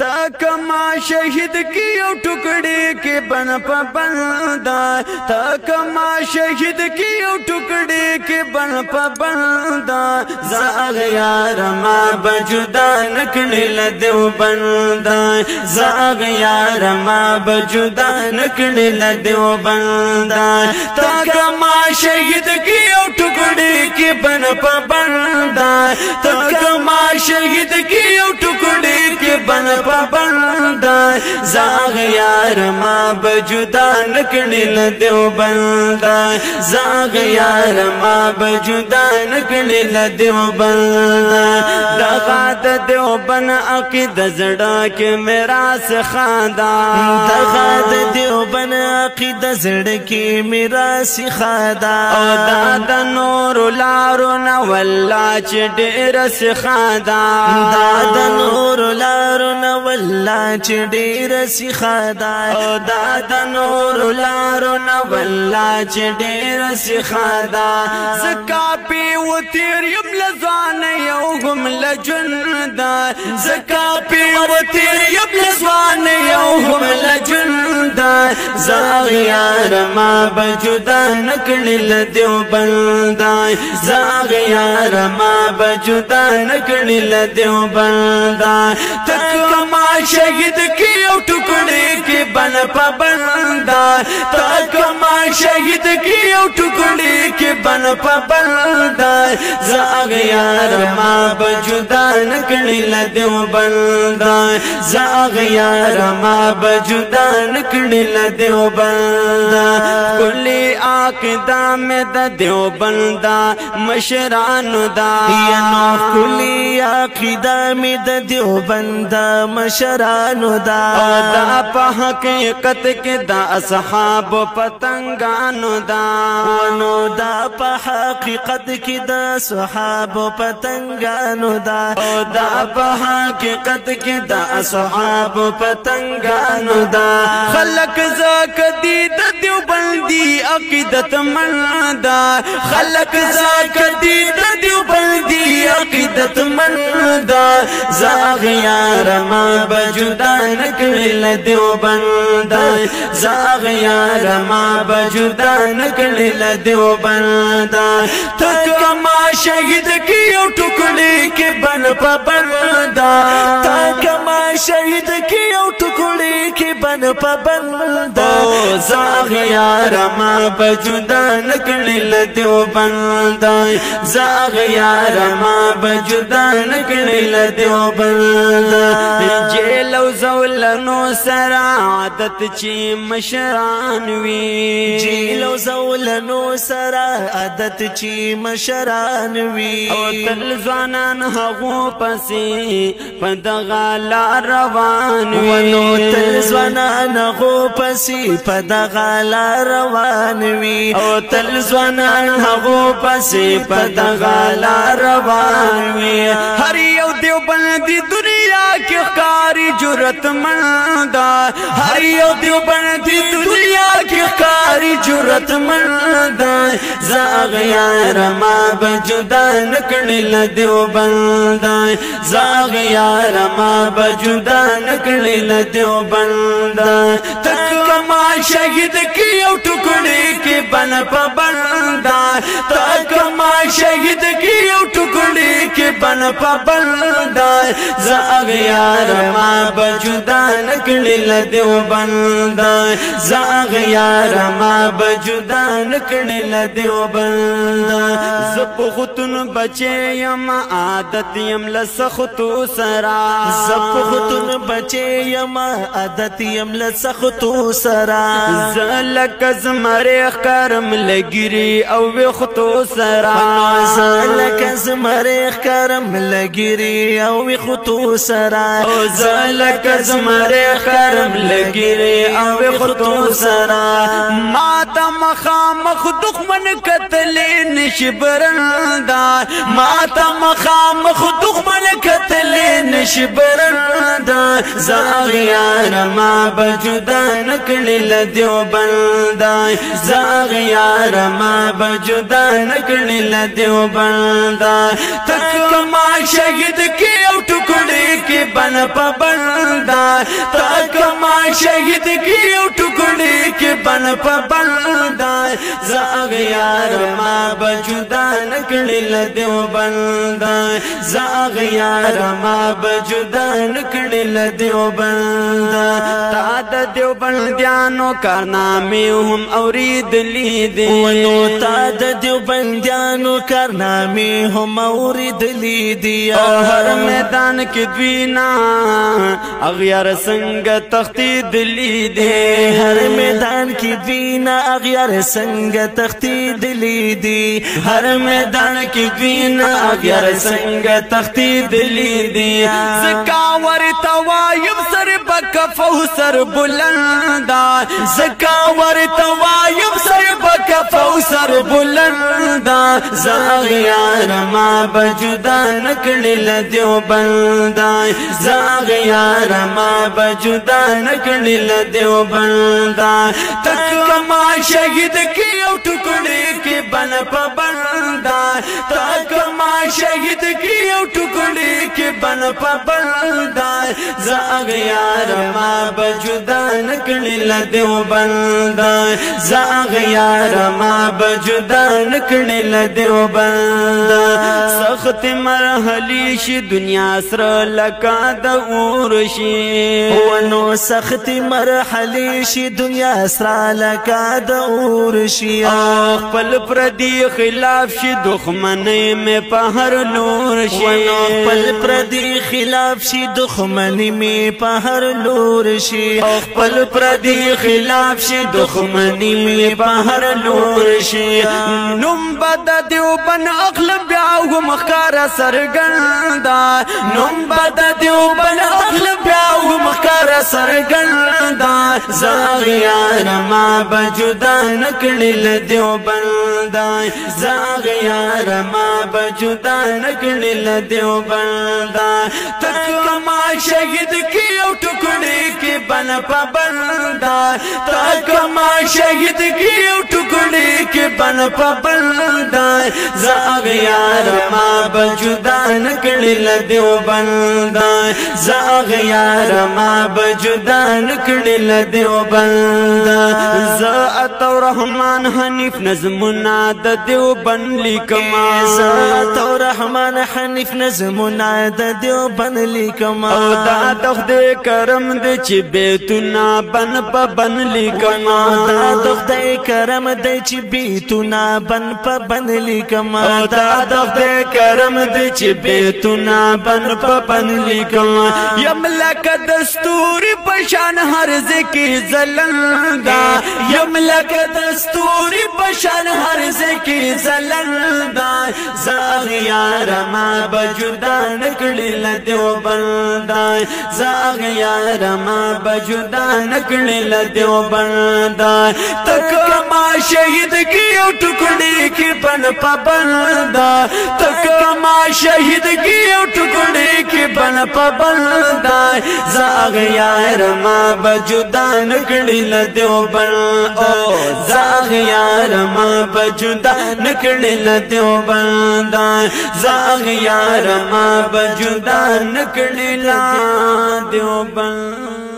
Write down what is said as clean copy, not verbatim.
तकमा शहीद की टुकड़े के बन पबंदा, तकमा शहीद की टुकड़े के बन पबंदा, जाग यार माँ बजुदा नकने लदेव बंदा, जाग यार माँ बजुदा नकने लदेव बंदा, तकमा शहीद की टुकड़े के बन पबंदा, तकमा शहीद की टुकड़े के बन पबंदा, जाग यार माँ बजुदा नकने लदेव बंदा, जाग यार माँ बजुदा नकने लदेव बंदा, दगाद देव बन अकीद जड़ा के मेरा से खादा, दगाद देव बन अकीद जड़ के मेरा से खादा, ओ दादा नूर लारो न वल्ला चडेर से खादा, दादा नूर लारो न वल्ला चडेर से खादा, ओ दादा नूर लारो न वल्ला चडेर से खादा, ज़का पे वो तेरी लज़वान यौगम लजुंदा, ज़का पे वो तेरी लज़वान यौगम लजुंदा, जाग यार माँ बजुदा नकने लदेव बंदा, जाग यार माँ बजुदा नकने लदेव बंदा, तकमा शहीद की टुकड़े के बन पबंदा, तकमा शहीद की टुकड़े के बन पबंदा, जाग यार माँ बजुदा नकने लदेव बंदा, जाग यार माँ बजुदा नकने लदेव बंदा, कुली आकिदा में देव बंदा मशरानु दा, कुली आकिदा में देव बंदा मशरानु दा, दा पहकीकत के दा असहाब पतंगानु दा, वनो दा पहकीकत के दा सहाब पतंगानु दा, दा पहकीकत के दा असहाब पतंगानु दा, खलक ज़ाकदी देव बंदी अकीदत मंदा, खलक ज़ाकदी देव बंदी अकीदत मंदा, जाग यार माँ बजुदा नकने लदेव बंदा, जाग यार माँ बजुदा नकने लदेव बंदा, तकमा शहीद की टुकड़े के बन पबंदा, तकमा शहीद की टुकड़े के बन पबंदा, जाग यार माँ बजुदा नकने लदेव बंदा, जाग यार माँ बजुदा नकने लदेव बंदा, जेलो ज़ौलनो सरा आदत ची मशरानवी, जेलो ज़ौलनो सरा आदत ची मशरानवी, ओ तल ज़वानान हगो पसी पदगाला रवानवी, वनो तल ज़वानान हगो पसी पदगाला रवानवी, ओ तल ज़वानान हगो पसी पदगाला रवानवी, हर यौ देव बंदी दुनिया के कारी जुरत मंदा, हर यौ देव बंदी दुनिया के कारी जुरत मंदा, जाग यार माँ बजुदा नकने लदेव बंदा, जाग यार माँ बजुदा नकने लदेव बंदा, तकमा शहीद की टुकड़े के बन पबंदा, तकमा शहीद की टुकड़े के बन पबंदा, जाग यार माँ बजुदा नकने लदेव बंदा, जाग यार माँ बजुदा नकने लदेव बंदा, ज़पुख्तुन बचे यम आदत यम लसख्तु सरा, ज़पुख्तुन बचे यम आदत यम लसख्तु सरा, ज़लक ज़मरेख करम लगिरी औ विख्तु सरा, ज़लक ज़मरेख करम लगिरी औ विख्तु सरा, ज़लक ज़मरेख करम लगिरी औ विख्तु सरा, माता مخامخ دخمن کتلی نشبرندا ماتا مخامخ دخمن کتلی نشبرندا زاغیار ما بجدا نکلی لدیو بندا زاغیار ما بجدا نکلی لدیو بندا تک ما شہید کی او ٹکڑی کی بن پا بندا تک ما شہید کی او ٹکڑی کی بن پا بندا زاغیار ما بجدا نکلی لدیو بندا زاغیار ما بجدا نکلی لدیو بندا تا د دیو بندیانو کارنامے هم اورید لیدی ونو تا د دیو بندیانو کارنامے هم اورید لیدی هر میدان کی دوینا اغیار سنگ تختید لیدی هر میدان کی دوینا اغیار سنگ تختید لیدی هر میدان کی دوینا اغیار سنگ تختید لیدی زکاور توایم سر بکفو سر بلندا زکاور توایم سر بکفو سر بلندا زاغیار ما بجدا نکلی لدیو بندا زاغیار ما بجدا نکلی لدیو بندا تک ما شہید کی او ٹکڑی کی بن پا بندا تک ما شہید کی او ٹکڑی کی بن پا بندا زاغیار ما بجدا نکلی لدیو بندا زاغیار ما بجدا نکلی لدیو بندا سخت مرحلی شی دنیا سر لکا دا اورشی ونو سخت مرحلی شی دنیا سر لکا دا اورشی خپل پردی خلاف شی دخمنی میں پہر لور شی ونو خپل پردی خلاف شی دخمنی میں پہر لور شی خپل پردی خلاف شی دخمنی میں پہر لور شی نم بدا دیو بن اخل بیاو مخکارا سرگندا نم بدا دیو بن اخل بیاو مخکارا سرگندا زاغیار ما بجدا نکلی لدیو بندا زاغیار ما بجدا نکلی لدیو بندا تک ما شہید کی او ٹکڑی کی بن پا بندا تک ما شہید کی او ٹکڑی کی بن پا بندا زاغیار ما بجدا نکلی لدیو بندا زاغیار ما بجدا نکلی لدیو بندا زاعتو رحمان حنیف نظمنا د دیو بن لیکما زاعتو رحمان حنیف نظمنا د دیو بن لیکما او دا دخد کرم د چی بیتنا بن پا بن لیکما دا دخد کرم د چی بیتنا بن پا بن لیکما او دا دخد کرم د چی بیتنا بن پا بن لیکما یملک دستوری پشان ہر ذکی زلندا یملک دستوری پشان ہر ذکی زلندا زاغیار ما بجدا نکلی لدیو بندا زاغیار ما بجدا نکلی لدیو بندا تک ما شہید کی او ٹکڑی کی بن پا بندا تک ما شہید کی او ٹکڑی کی بن پا بندا زاغیار ما بجدا نکلی لدیو بندا زاغیار ما بجدا نکلی لدیو بندا زاغیار ما بجدا نکلی لدیو بندا